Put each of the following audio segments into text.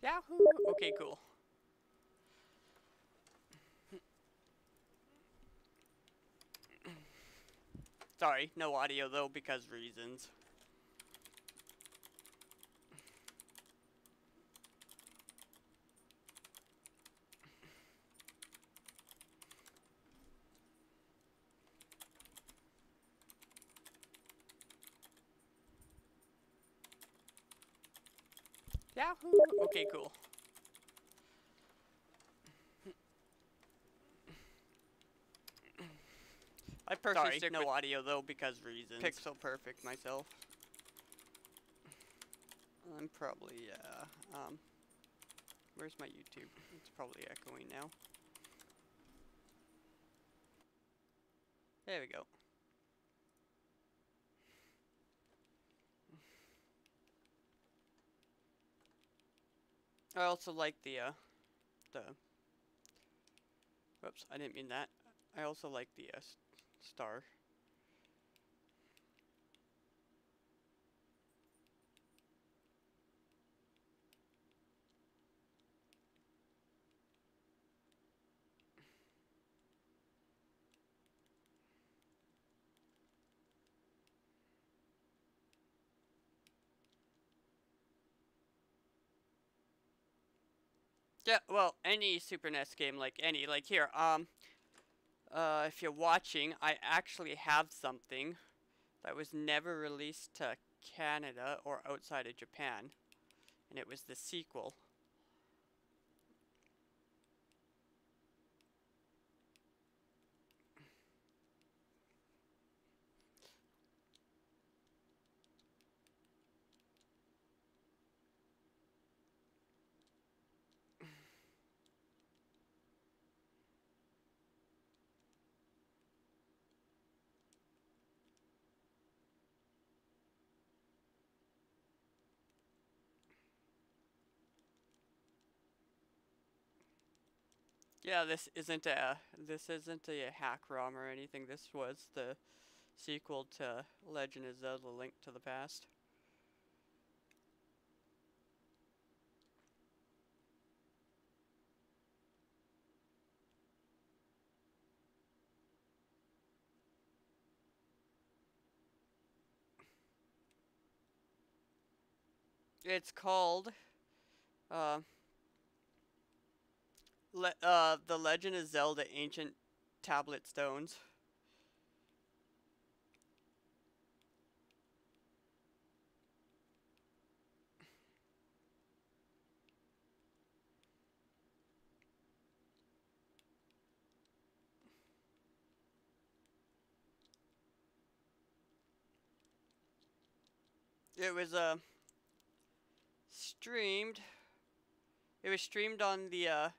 Yahoo! Okay, cool. Sorry, no audio though because reasons. Yahoo! Okay, cool. I personally Sorry, stick no with audio though because reasons. Pixel Perfect myself. I'm probably, where's my YouTube? It's probably echoing now. There we go. I also like the, whoops, I didn't mean that. I also like the, star. Yeah, well, any Super NES game, like here, if you're watching, I actually have something that was never released to Canada or outside of Japan, and it was the sequel. Yeah, this isn't a hack ROM or anything. This was the sequel to Legend of Zelda: Link to the Past. It's called uh, The Legend of Zelda: Ancient Tablet Stones. It was streamed. It was streamed on the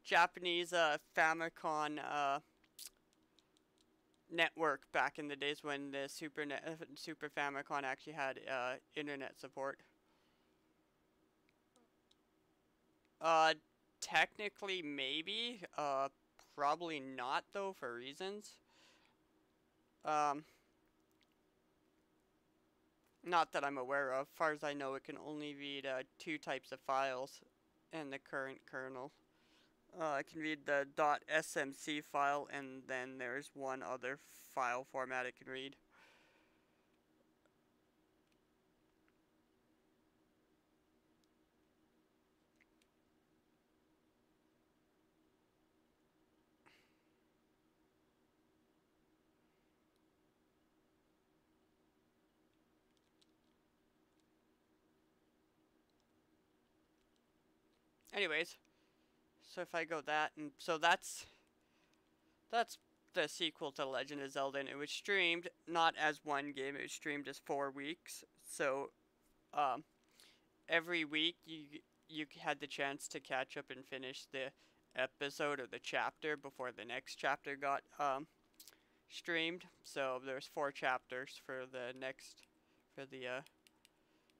Japanese Famicom network back in the days when the Super Famicom actually had internet support. Uh, technically maybe. Probably not though for reasons. Um, not that I'm aware of. Far as I know, it can only read two types of files in the current kernel. I can read the .smc file, and then there's one other file format it can read. Anyways, so if I go that, and so that's the sequel to Legend of Zelda, and it was streamed not as one game, it was streamed as 4 weeks. So, um, every week you had the chance to catch up and finish the episode or the chapter before the next chapter got streamed. So there's 4 chapters for the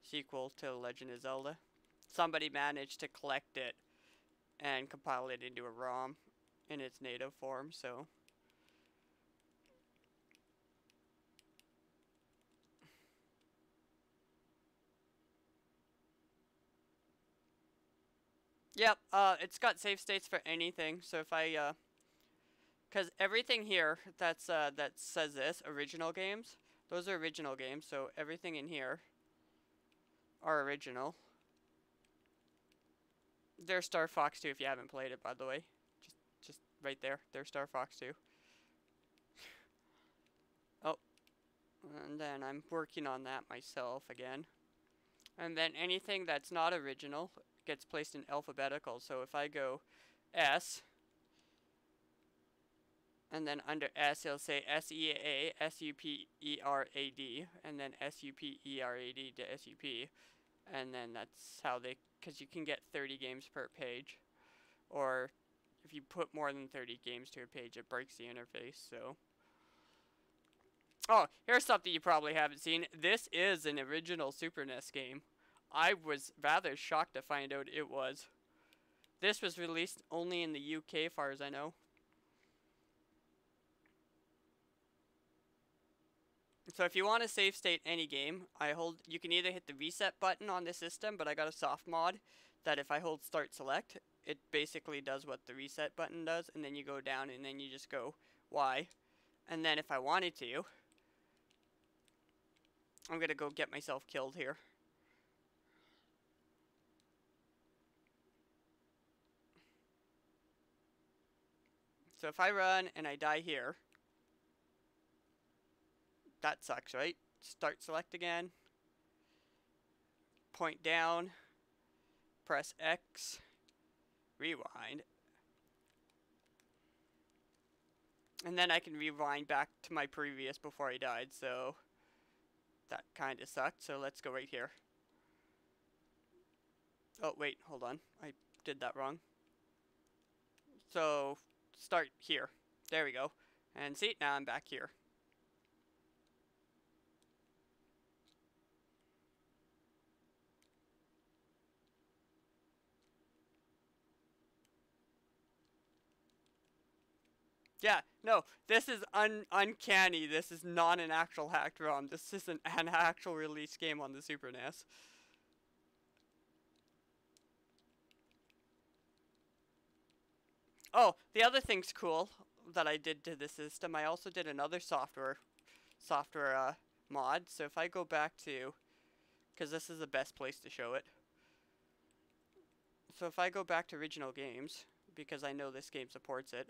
sequel to Legend of Zelda. Somebody managed to collect it and compile it into a ROM in its native form. So Yep, it's got save states for anything, so if I, because everything here that says this, original games, those are original games, so everything in here are original. There's Star Fox 2 if you haven't played it, by the way. Just right there. There's Star Fox 2. Oh, and then I'm working on that myself again. And then anything that's not original gets placed in alphabetical. So if I go S, and then under S it'll say SEA, SUPERAD, and then SUPERAD to SUP. And then that's how they, because you can get 30 games per page. Or if you put more than 30 games to a page, it breaks the interface, so. Oh, here's something you probably haven't seen. This is an original Super NES game. I was rather shocked to find out it was. This was released only in the UK, as far as I know. So if you want to save state any game, you can either hit the reset button on the system, but I got a soft mod that if I hold start select, it basically does what the reset button does, and then you go down and then you just go Y. And then if I wanted to, I'm going to go get myself killed here. So if I run and I die here, that sucks, right? Start select again. Point down. Press X. Rewind. And then I can rewind back to my previous before I died, so that kind of sucked. So let's go right here. Oh, wait, hold on. I did that wrong. So, start here. There we go. And see, now I'm back here. Yeah, no, this is uncanny. This is not an actual hacked ROM. This is an actual release game on the Super NES. Oh, the other thing's cool that I did to the system. I also did another software mod. So if I go back to, because this is the best place to show it. So if I go back to original games, because I know this game supports it.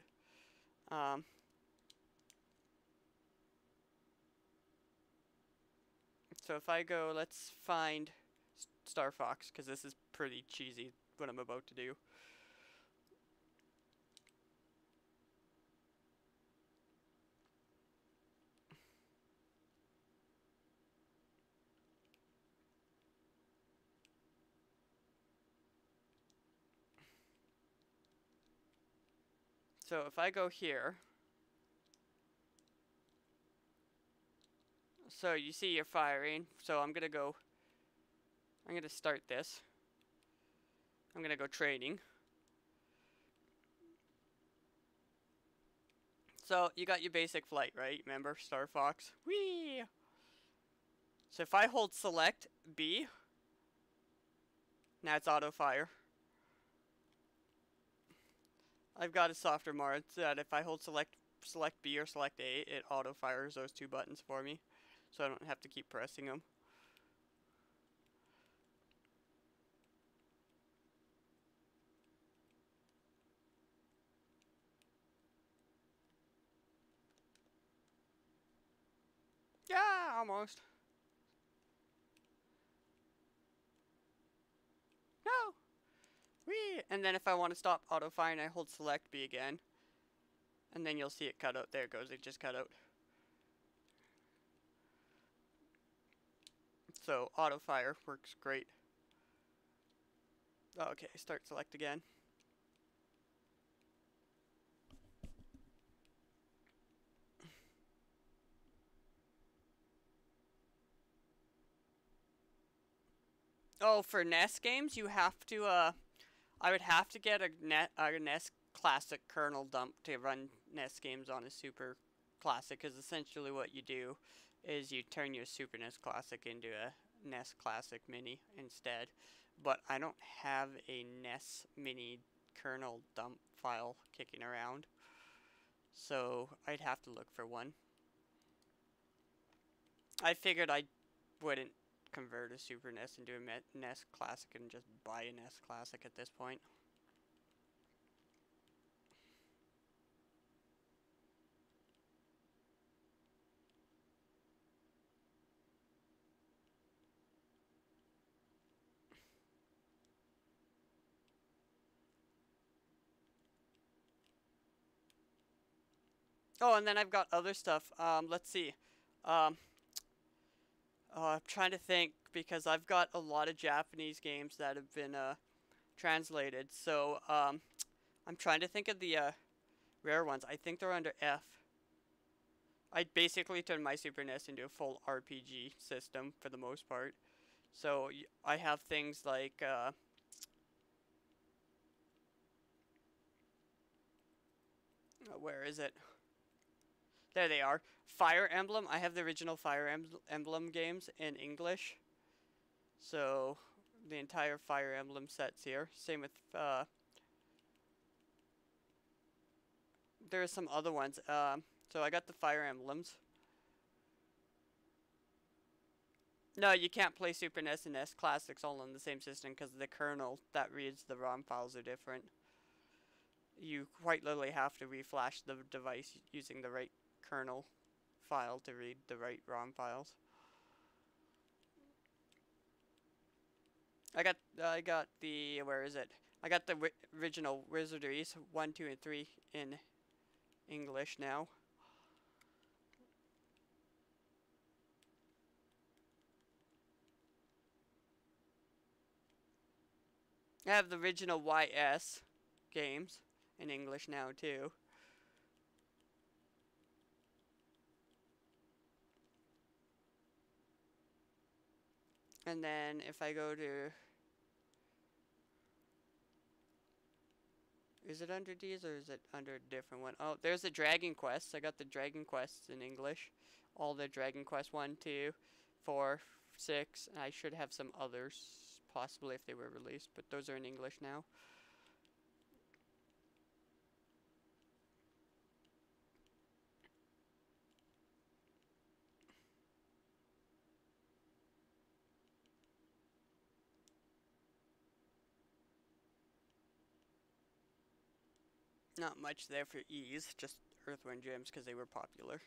So if I go, let's find Star Fox, because this is pretty cheesy what I'm about to do. So if I go here, so you see you're firing, so I'm gonna start this. I'm gonna go training. So you got your basic flight, right? Remember, Star Fox? Whee! So if I hold select B, now it's auto fire. I've got a softer mod that if I hold select B or select A, it auto fires those two buttons for me, so I don't have to keep pressing them. Yeah, almost. No! Whee! And then if I want to stop auto firing, I hold select B again. And then you'll see it cut out. There it goes, it just cut out. So auto fire works great. Okay, start select again. Oh, for NES games, you have to, I would have to get a NES Classic kernel dump to run NES games on a Super Classic, because essentially what you do is you turn your Super NES Classic into a NES Classic Mini instead. but I don't have a NES mini kernel dump file kicking around, so I'd have to look for one. I figured I wouldn't convert a Super NES into a NES Classic and just buy a NES Classic at this point. Oh, and then I've got other stuff. Let's see. Um, I'm trying to think because I've got a lot of Japanese games that have been translated. So I'm trying to think of the rare ones. I think they're under F. I basically turned my Super NES into a full RPG system for the most part. So I have things like where is it? There they are. Fire Emblem. I have the original Fire Emblem games in English. So the entire Fire Emblem set's here. Same with there are some other ones. So I got the Fire Emblems. No, you can't play Super NES and NES Classics all on the same system because the kernel that reads the ROM files are different. You quite literally have to reflash the device using the right kernel file to read the right ROM files. I got the where is it? I got the original Wizardries 1, 2, and 3 in English now. I have the original YS games in English now too. And then if I go to, is it under these or is it under a different one? Oh, there's the Dragon Quest. I got the Dragon Quests in English. All the Dragon Quest 1, 2, 4, 6. And I should have some others, possibly if they were released, but those are in English now. Not much there for ease, just Earthworm Jim's because they were popular.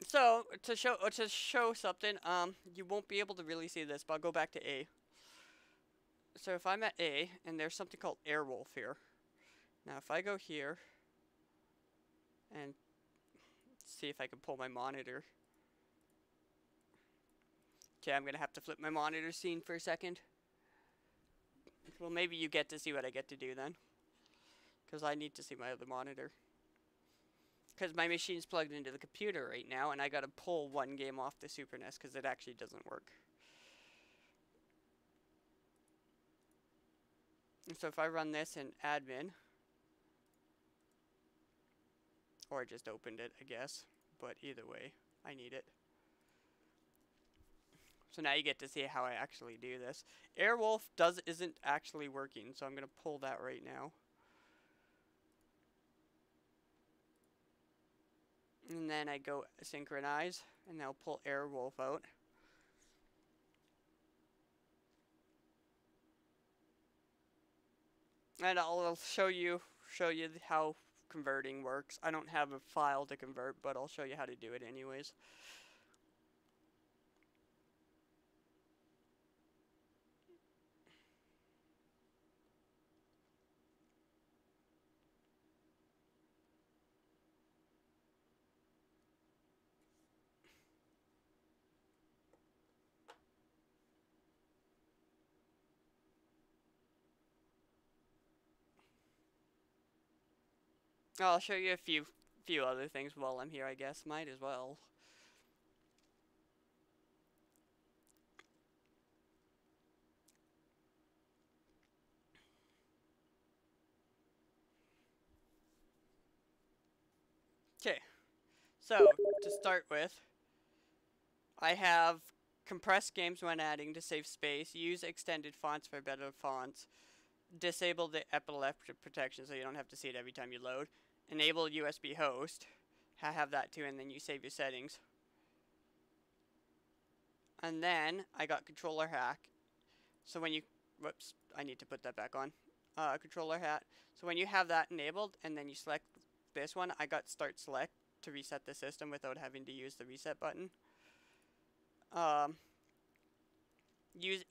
So to show something, you won't be able to really see this, but I'll go back to A. So if I'm at A, and there's something called Airwolf here. Now if I go here and see if I can pull my monitor. Okay, I'm gonna have to flip my monitor scene for a second. Well, maybe you get to see what I get to do then, because I need to see my other monitor. Because my machine's plugged into the computer right now, and I gotta pull one game off the Super NES because it actually doesn't work. And so if I run this in admin, or I just opened it, I guess, but either way, I need it. So now you get to see how I actually do this. Airwolf isn't actually working, so I'm gonna pull that right now. And then I go synchronize, and I'll pull Airwolf out. And I'll show you how converting works. I don't have a file to convert, but I'll show you how to do it anyways. I'll show you a few other things while I'm here, I guess. Might as well. So, to start with, I have compressed games when adding to save space, use extended fonts for better fonts, disable the epileptic protection so you don't have to see it every time you load, enable USB host, have that too, and then you save your settings. And then I got controller hack. So when you, whoops, I need to put that back on. Controller hat. So when you have that enabled and then you select this one, I got start select to reset the system without having to use the reset button. Use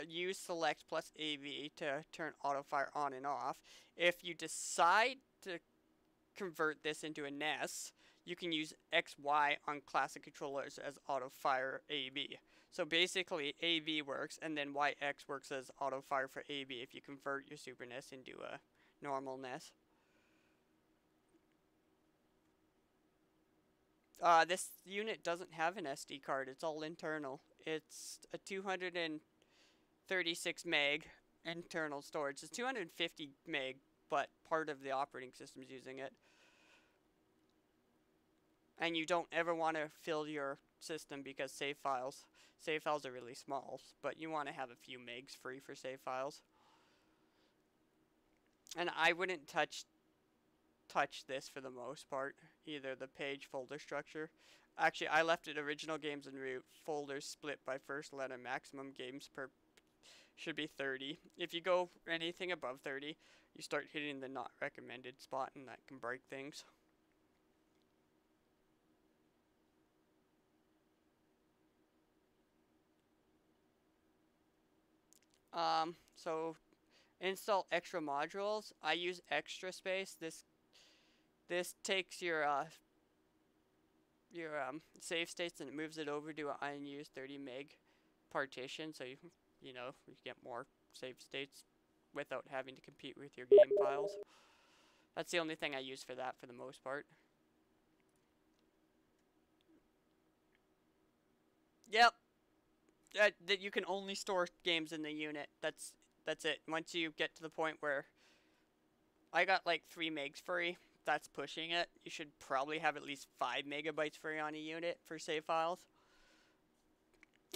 use select plus AV to turn auto fire on and off. If you decide to convert this into a NES, you can use XY on classic controllers as auto fire AB. So basically AV works and then YX works as auto fire for AB if you convert your Super NES into a normal NES. This unit doesn't have an SD card, it's all internal. It's a 236 meg internal storage. It's 250 meg, but part of the operating system's using it. And you don't ever want to fill your system because save files are really small, but you want to have a few megs free for save files. And I wouldn't touch this for the most part, either the page folder structure. Actually, I left it original games and root, folders split by first letter, maximum games per should be 30. If you go anything above 30, you start hitting the not recommended spot and that can break things. So install extra modules. I use Extra Space. This takes your save states and it moves it over to an unused 30 meg partition, so you know you get more save states without having to compete with your game files. That's the only thing I use for that for the most part. Yep. That you can only store games in the unit. That's it. Once you get to the point where I got like 3 megs free, that's pushing it. You should probably have at least 5 megabytes free on a unit for save files.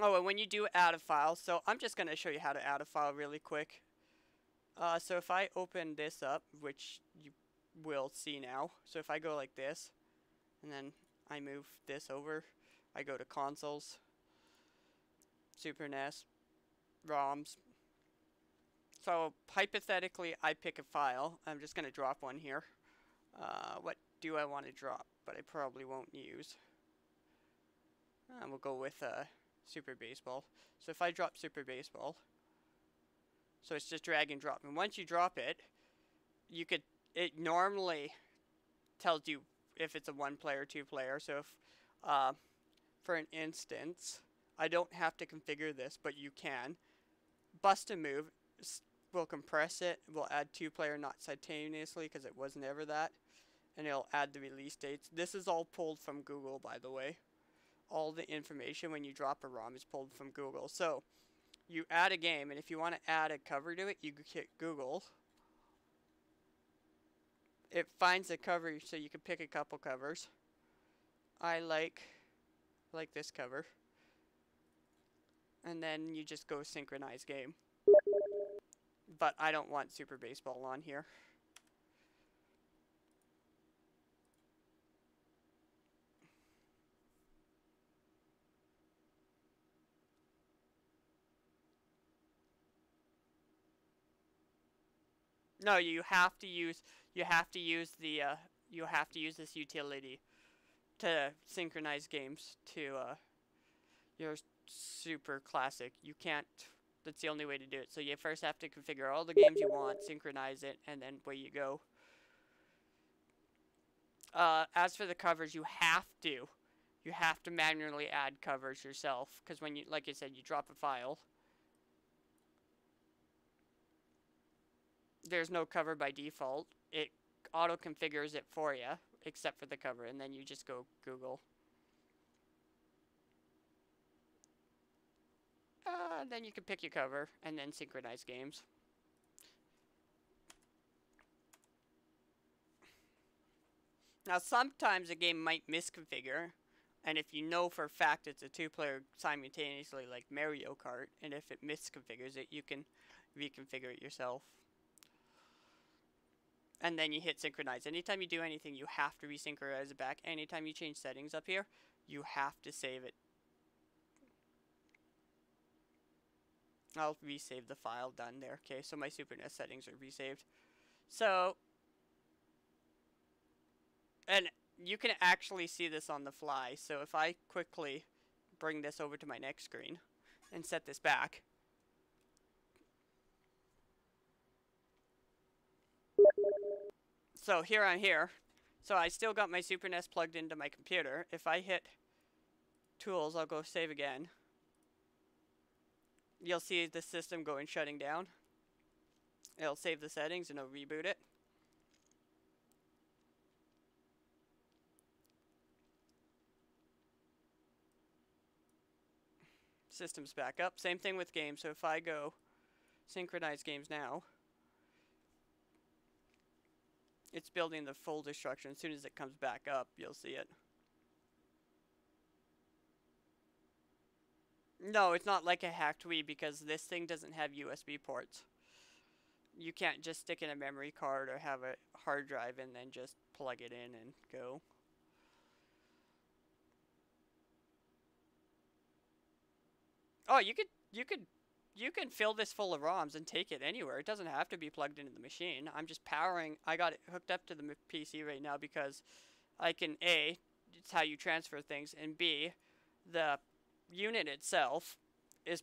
Oh, and when you do add a file, so I'm just going to show you how to add a file really quick. So if I open this up, which you will see now, so if I go like this, and then I move this over, I go to consoles, Super NES, ROMs. So hypothetically, I pick a file. I'm just going to drop one here. What do I want to drop, but I probably won't use? We'll go with Super Baseball. So if I drop Super Baseball, so it's just drag and drop. And once you drop it, it normally tells you if it's a 1-player, 2-player. So if, for an instance, I don't have to configure this, but you can. Bust and move will compress it. We'll add 2-player not simultaneously because it was never that. And it'll add the release dates. This is all pulled from Google, by the way. All the information when you drop a ROM is pulled from Google. So you add a game, and if you want to add a cover to it, you hit Google. It finds a cover, so you can pick a couple covers. I like this cover. And then you just go synchronize game. But I don't want Super Baseball on here. No, you have to use this utility to synchronize games to your Super Classic. You can't. That's the only way to do it. So you first have to configure all the games you want, synchronize it, and then away you go. As for the covers, you have to manually add covers yourself, because when you, like I said, you drop a file, there's no cover by default. It auto configures it for you, except for the cover, and then you just go Google. Then you can pick your cover and then synchronize games. Now, sometimes a game might misconfigure, and if you know for a fact it's a two-player simultaneously, like Mario Kart, and if it misconfigures it, you can reconfigure it yourself. And then you hit synchronize. Anytime you do anything, you have to resynchronize it back. Anytime you change settings up here, you have to save it. I'll resave the file done there. Okay, so my Super NES settings are resaved. So, and you can actually see this on the fly. So if I quickly bring this over to my next screen and set this back. So here I'm here. So I still got my Super NES plugged into my computer. If I hit tools, I'll go save again. You'll see the system going shutting down. It'll save the settings and it'll reboot it. System's back up. Same thing with games. So if I go synchronize games now, it's building the folder structure. As soon as it comes back up, you'll see it. No, it's not like a hacked Wii because this thing doesn't have USB ports. You can't just stick in a memory card or have a hard drive and then just plug it in and go. Oh, you can fill this full of ROMs and take it anywhere. It doesn't have to be plugged into the machine. I'm just powering. I got it hooked up to the PC right now because I can A, it's how you transfer things, and B, the unit itself is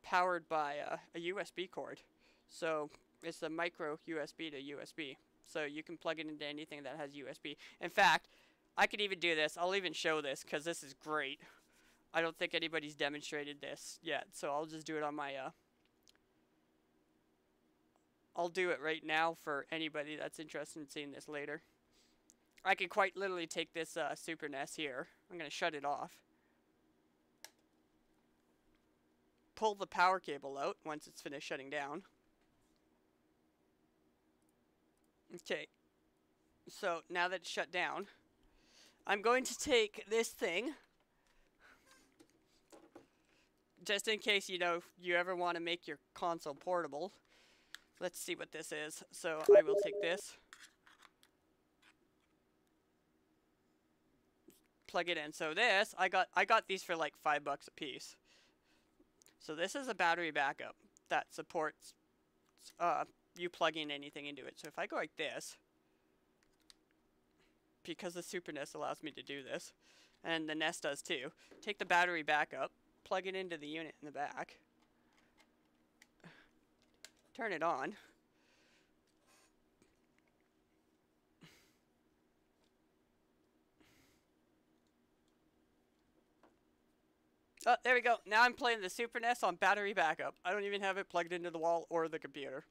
powered by a USB cord. So it's a micro USB to USB. So you can plug it into anything that has USB. In fact, I could even do this. I'll even show this because this is great. I don't think anybody's demonstrated this yet, so I'll just do it on my, I'll do it right now for anybody that's interested in seeing this later. I could quite literally take this Super NES here. I'm going to shut it off. Pull the power cable out once it's finished shutting down. Okay, so now that it's shut down, I'm going to take this thing, just in case, you know, you ever want to make your console portable. Let's see what this is. So I will take this, plug it in. So this, I got these for like $5 a piece. So this is a battery backup that supports you plugging anything into it. So if I go like this, because the Super NES allows me to do this, and the NES does too, take the battery backup, plug it into the unit in the back, turn it on, oh, there we go. Now I'm playing the Super NES on battery backup. I don't even have it plugged into the wall or the computer.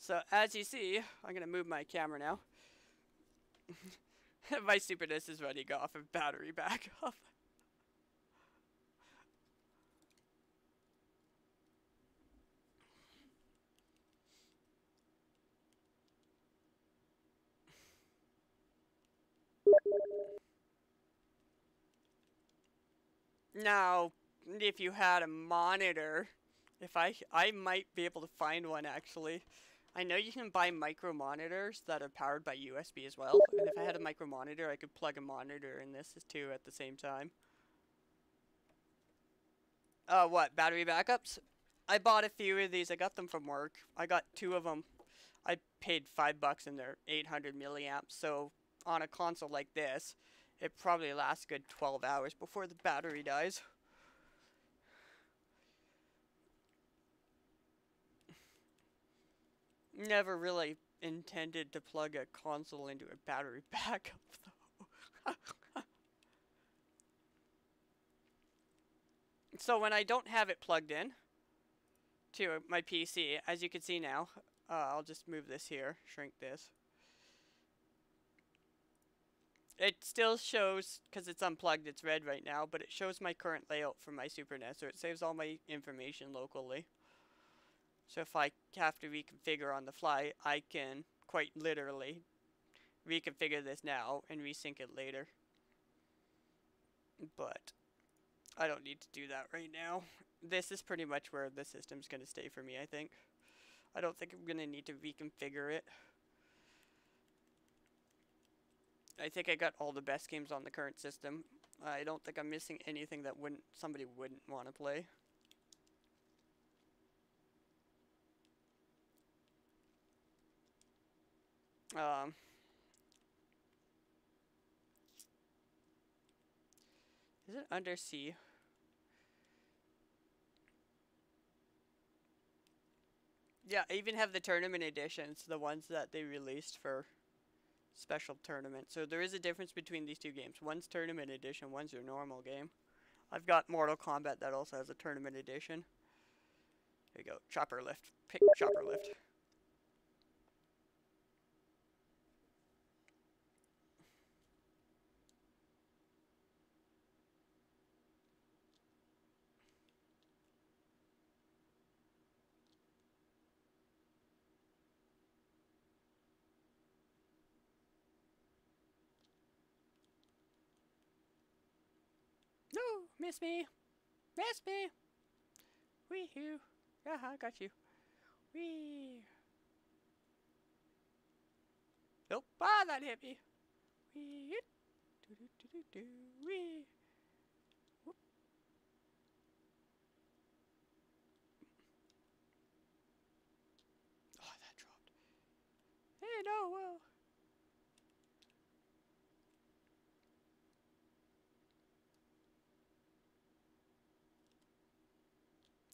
So as you see, I'm going to move my camera now. My Super NES is running off of battery backup. Now, if you had a monitor, I might be able to find one actually. I know you can buy micro monitors that are powered by USB as well, and if I had a micro monitor, I could plug a monitor in this too at the same time. What, battery backups? I bought a few of these. I got them from work. I got 2 of them. I paid $5 and they're 800 milliamps, so on a console like this, it probably lasts a good 12 hours before the battery dies. Never really intended to plug a console into a battery backup, though. So when I don't have it plugged in to my PC, as you can see now, I'll just move this here, shrink this. It still shows, because it's unplugged, it's red right now, but it shows my current layout for my Super NES, so it saves all my information locally. So if I have to reconfigure on the fly, I can quite literally reconfigure this now and resync it later. But I don't need to do that right now. This is pretty much where the system's going to stay for me, I think. I don't think I'm going to need to reconfigure it. I think I got all the best games on the current system. I don't think I'm missing anything that somebody wouldn't want to play. Is it Undersea? Yeah, I even have the tournament editions, the ones that they released for special tournament. So there is a difference between these two games. One's tournament edition, one's your normal game. I've got Mortal Kombat that also has a tournament edition. There you go, Chopper Lift. Pick Chopper Lift. No, miss me. Miss me. Wee-hoo. Aha, got you. Wee. Nope. Ah, that hit me. Wee. Do do do do do. Wee. Whoop. Oh, that dropped. Hey, no, whoa.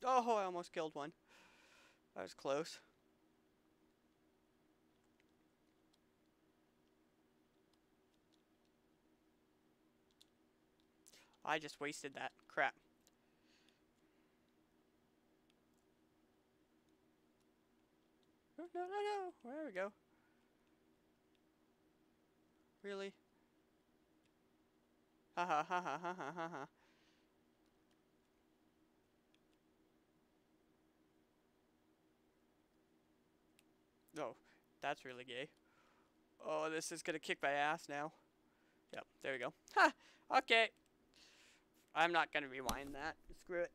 Oh, I almost killed one. That was close. I just wasted that. Crap. No, no, no, no. There we go. Really? Ha ha ha ha ha ha ha ha. Oh, that's really gay. Oh, this is gonna kick my ass now. Yep, there we go. Ha! Okay. I'm not gonna rewind that. Screw it.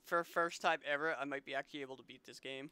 For first time ever, I might be actually able to beat this game.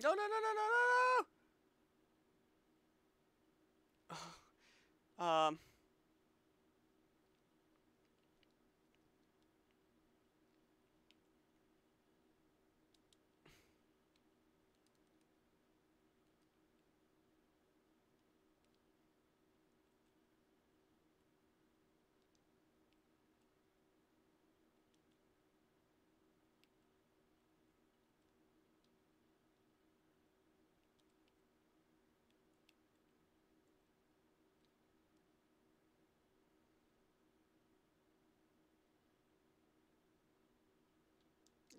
No, no, no, no, no, no, no!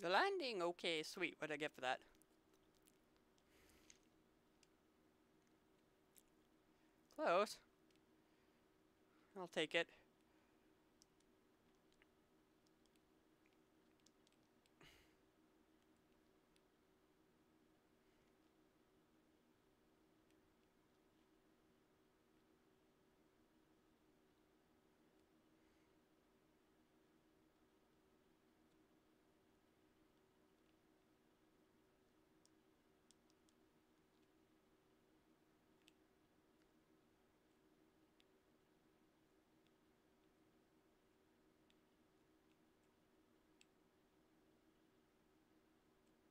The landing, okay, sweet. What'd I get for that? Close. I'll take it.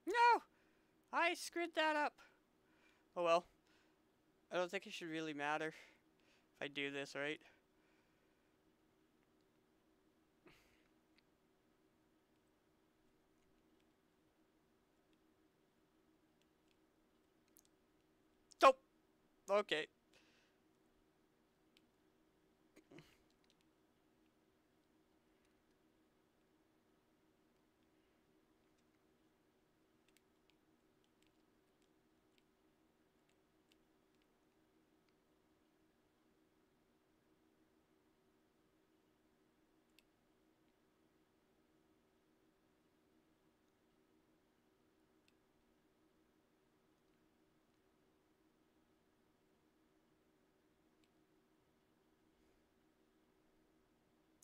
No! I screwed that up. Oh well. I don't think it should really matter if I do this, right? Nope. Okay.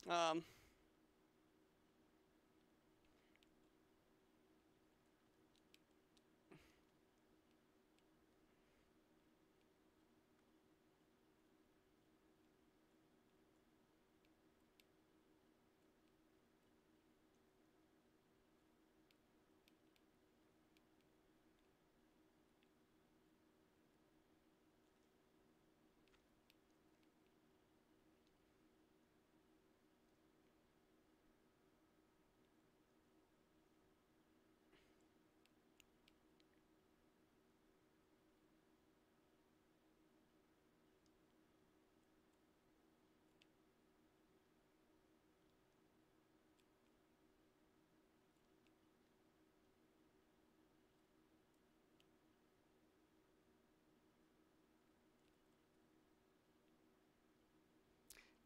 Um.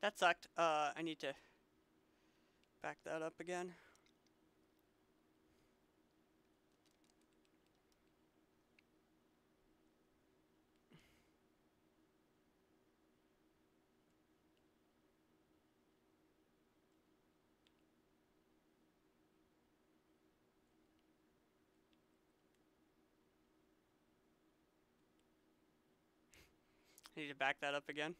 That sucked. I need to back that up again. I need to back that up again.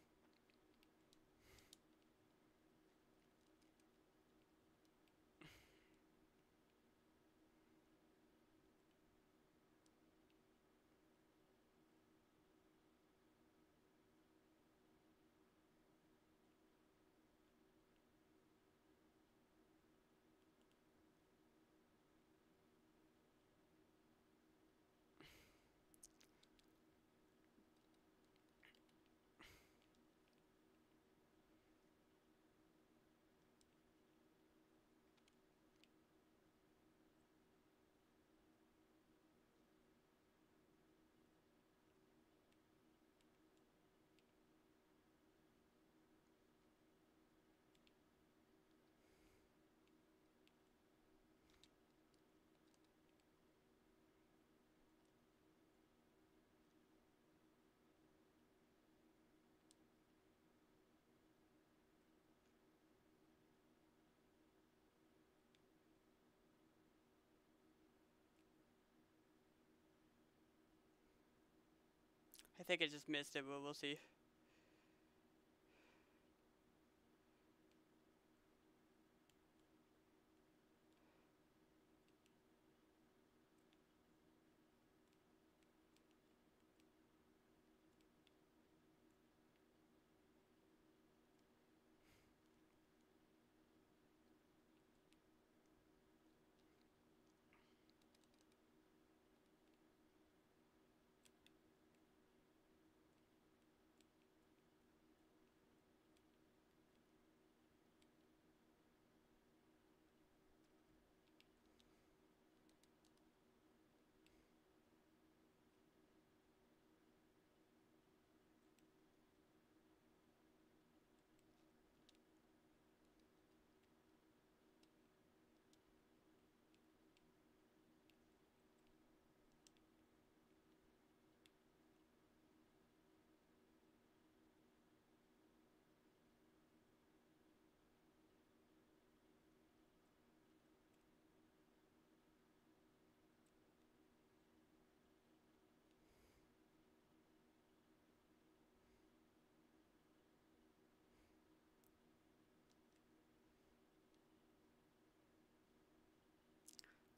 I think I just missed it, but we'll see.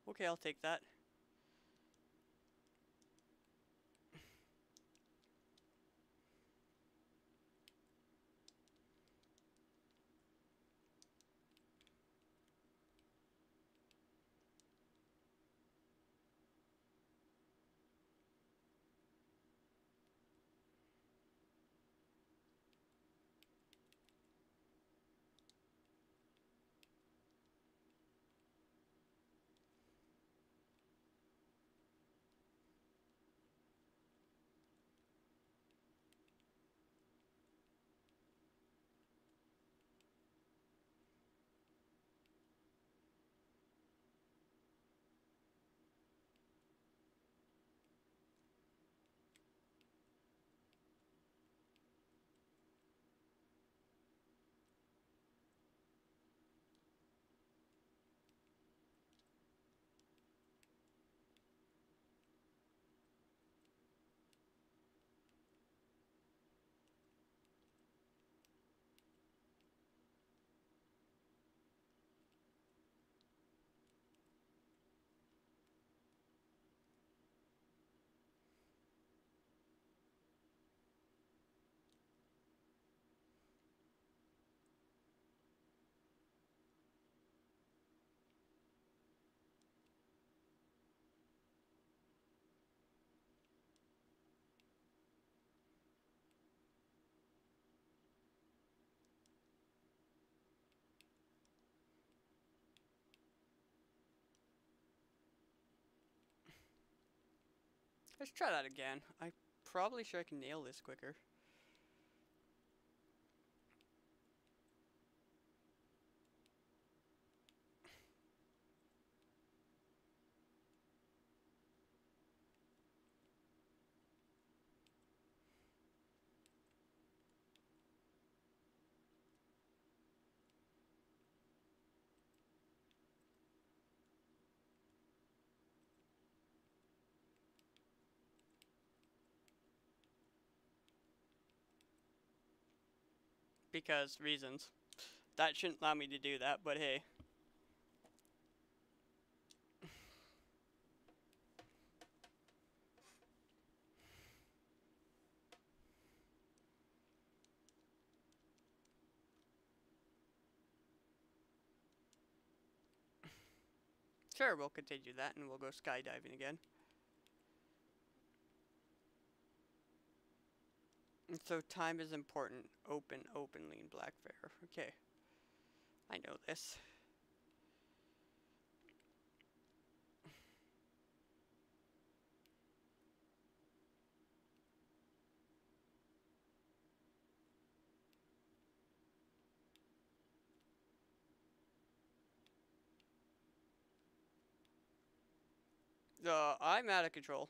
Okay, I'll take that. Let's try that again. I probably sure I can nail this quicker. Because reasons. That shouldn't allow me to do that, but hey. Sure, we'll continue that and we'll go skydiving again. And so time is important. Open, openly in Blackfair. Okay. I know this. I'm out of control.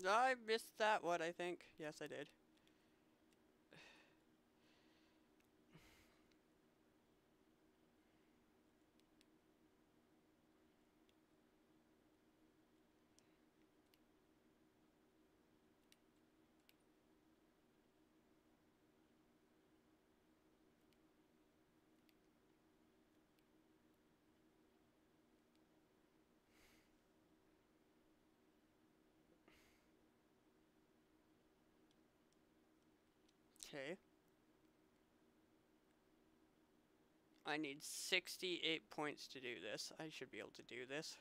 I missed that one, I think. Yes, I did. Okay. I need 68 points to do this. I should be able to do this.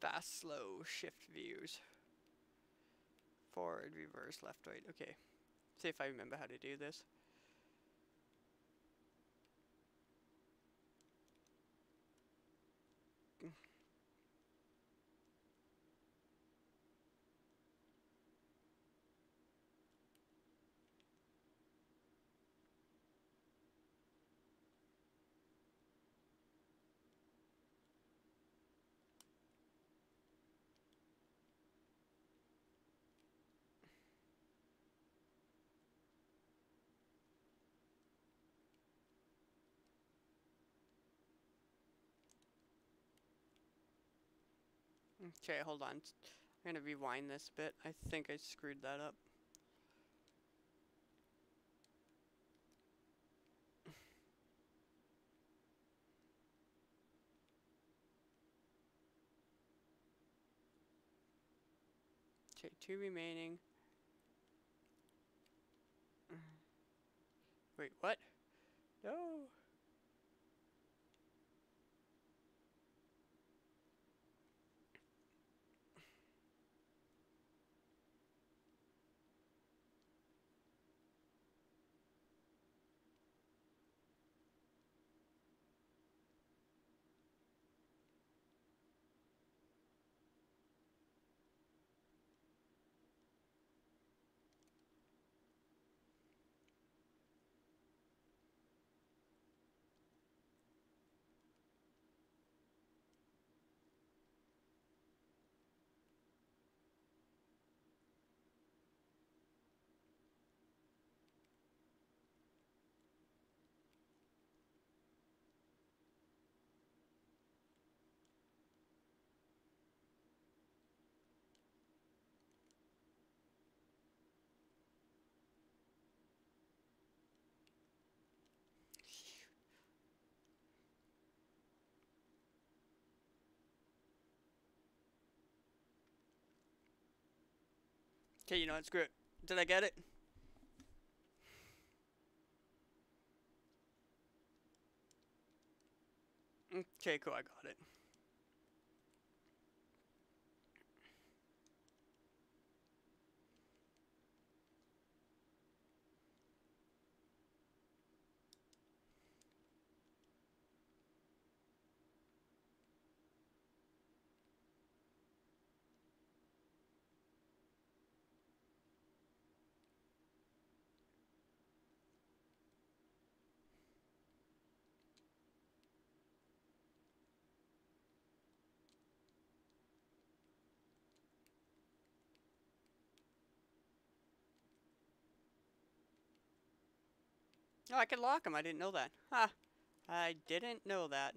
Fast, slow, shift views. Forward, reverse, left, right. Okay. See if I remember how to do this. Okay, hold on. I'm gonna rewind this a bit. I think I screwed that up. Okay, 2 remaining. Wait, what? No. Okay, you know what? Screw it. Did I get it? Okay, cool. I got it. Oh, I can lock him. I didn't know that. Ha! I didn't know that.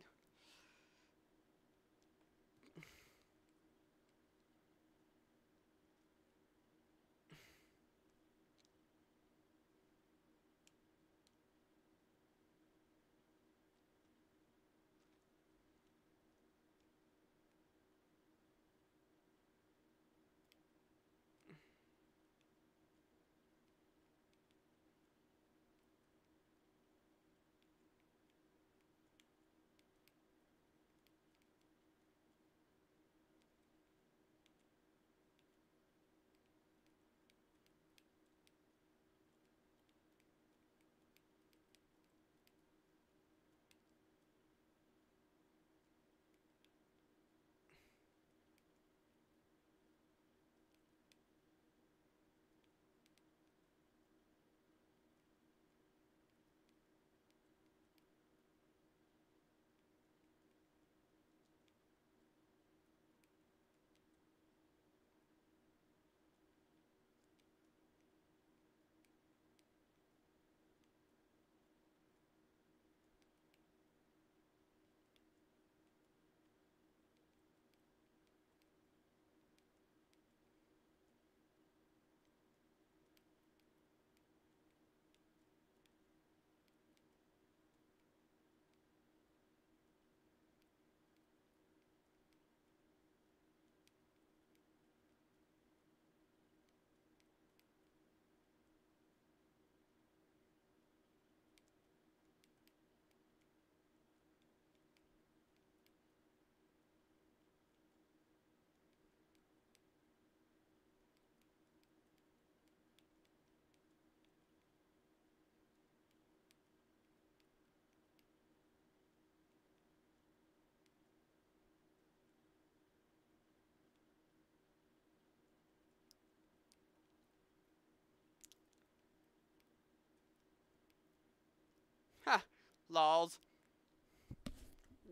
Ha! Lols.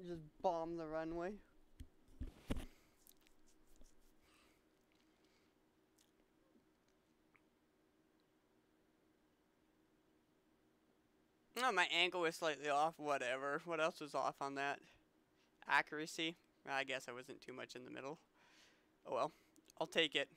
Just bomb the runway. Oh, my angle was slightly off. Whatever. What else was off on that? Accuracy. I guess I wasn't too much in the middle. Oh well, I'll take it.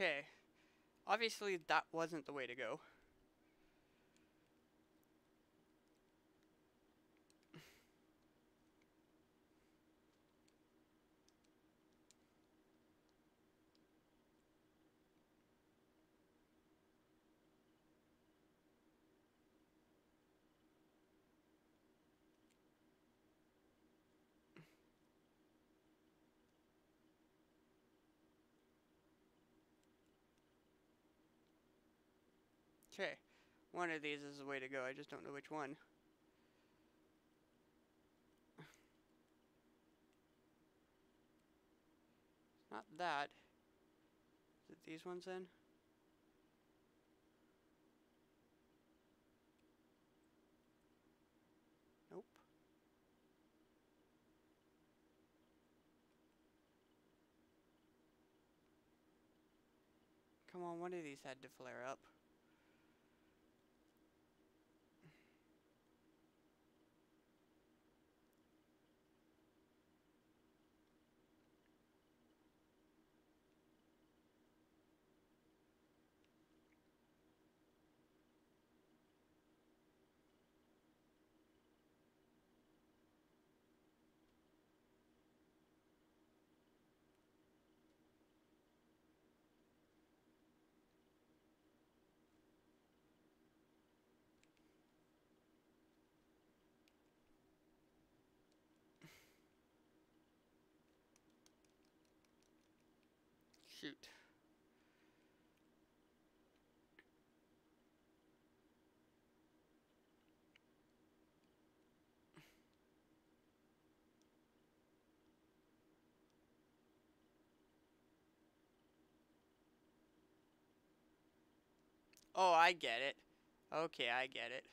Okay. Obviously, that wasn't the way to go. Okay. One of these is the way to go. I just don't know which one. Not that. Is it these ones then? Nope. Come on, one of these had to flare up. Shoot. Oh, I get it. Okay, I get it.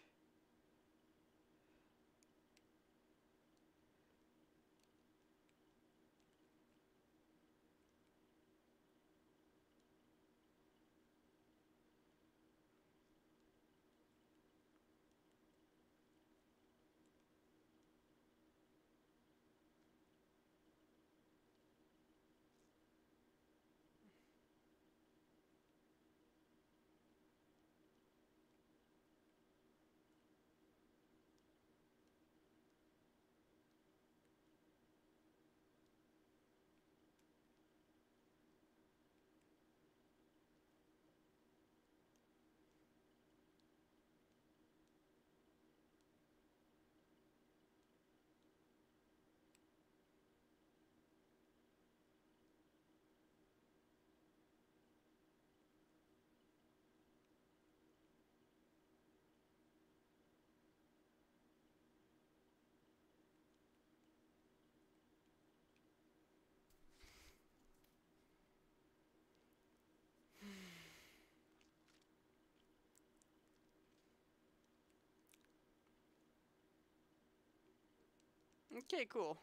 Okay, cool.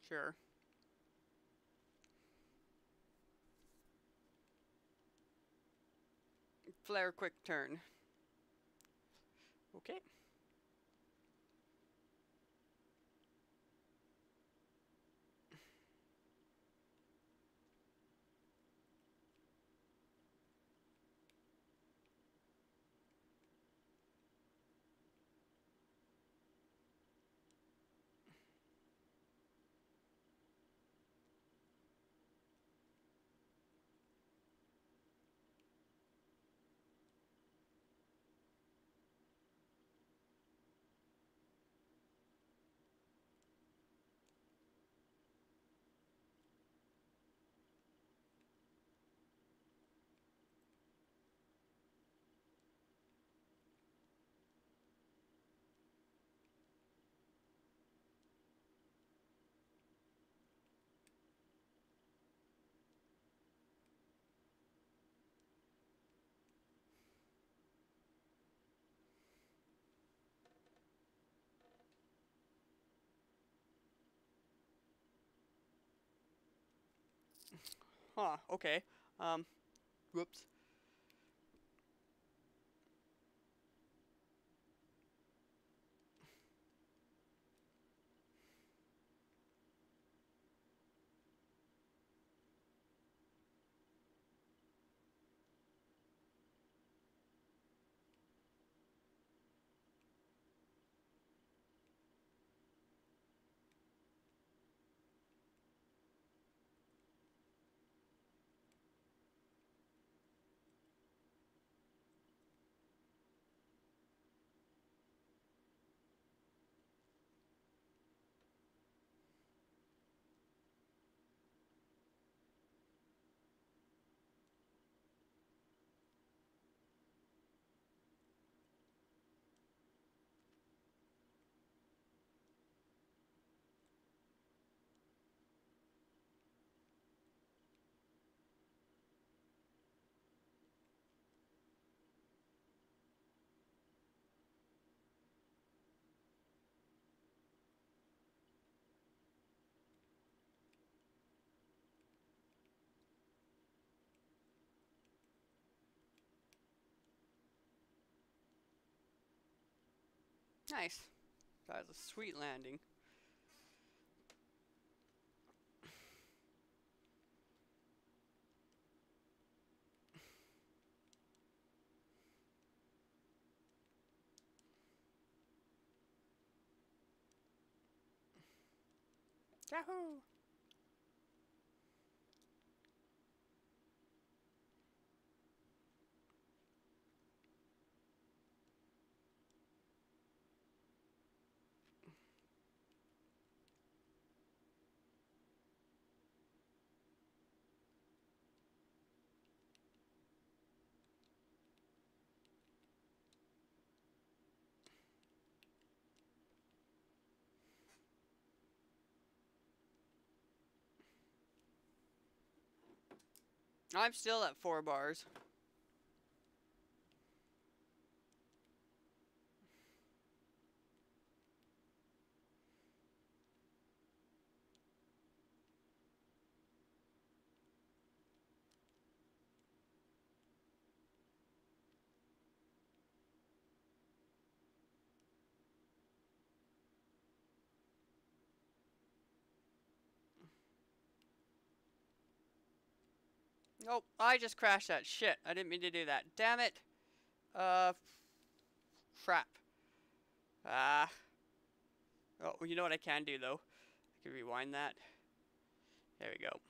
Sure. Flare quick turn. Okay. Huh, okay. Whoops. Nice. That was a sweet landing. Yahoo! I'm still at 4 bars. Nope, I just crashed that. Shit, I didn't mean to do that. Damn it. Crap. Ah. Oh, well, you know what I can do, though? I can rewind that. There we go.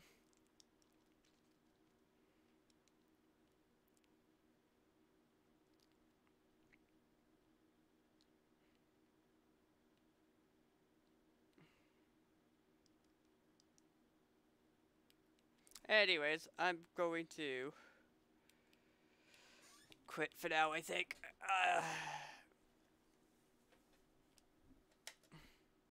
Anyways, I'm going to quit for now, I think.